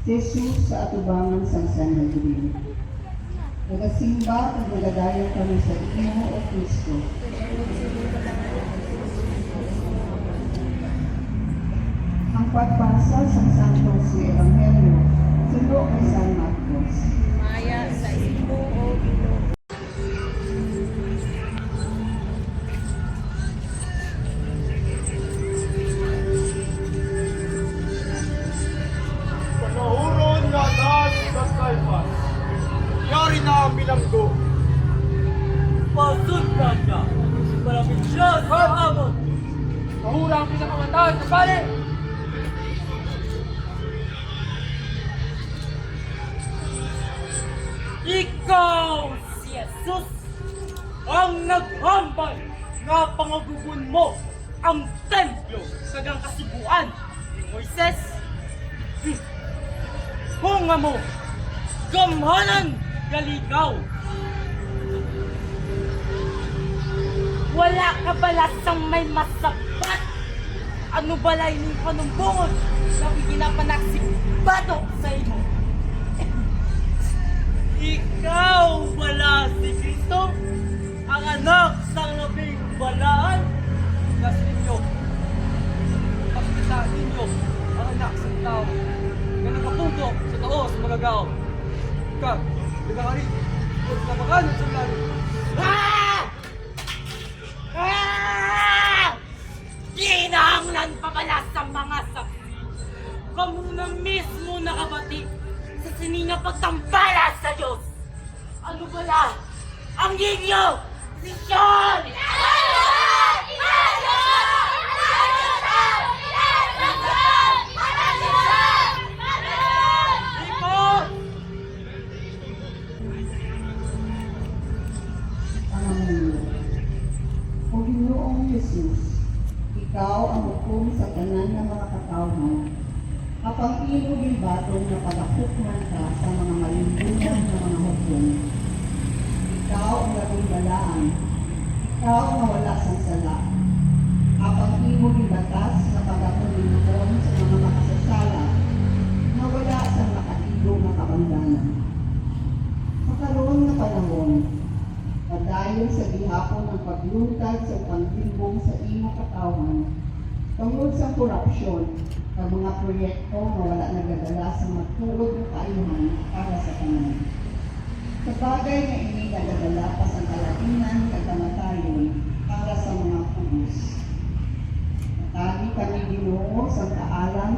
Jesus sa atubangan sa Sanhedrin. Nagasimba at nagadayon kami sa iyo, O Kristo. Ang pagbasa sa Santo si Ebanghelyo, sulo kay San Marcos. Maya sa imo, O Ginoo. Panahuron nga daan sa Kaipas. Yari na ang bilanggo. Pasundan niya! Malapit siya sa amon! Mahura ang pinakamantahan sa pare. Ikaw si Jesus ang naghambal nga pangagugon mo ang templo sa gang kasubuan ni Moises. Kung nga mo, gamhanan galigaw. Wala ka balasang may masabat. Ano balay ni panumbungon na ginapanaksik batok sa imo? Ikaw wala si Kristo, ang anak sa labing balaan. Kasi ninyo, pagkita ninyo ang anak sa tao. Ganang kapunto sa tao sa magagaw. Ika, nagkakari, huwag na makanan sa lalo. Ah! Ah! Ginahanglan pa pala sa mga saksi. Kamu na mismo nakabati sa sininga pagtambala sa Diyos. Ano bala? Ang inyo! Si Sean! O Ginoong Jesus, ikaw ang hukom sa tanan ng mga katawhan. Kapag ilog yung batong na pagakukman ka sa mga malimbunan ng mga hukom. Ikaw ang labing balaan. Ikaw ang wala sa sala. Kapag ilog yung batas na pagkakulimuton sa mga makasasala na wala sa makatilog na kabandanan. Makaroon na panahon, padayon sa gihapon ng pagluntad sa pagtimbong sa imo katawan, tungkol sa korupsyon ng mga proyekto na wala nagadala sa magtulog ng kaayuhan para sa kanan. Sa bagay na ini nagadala pa sa kalatinan at kamatayon para sa mga kubos. Matali kami Ginoo sa kaalam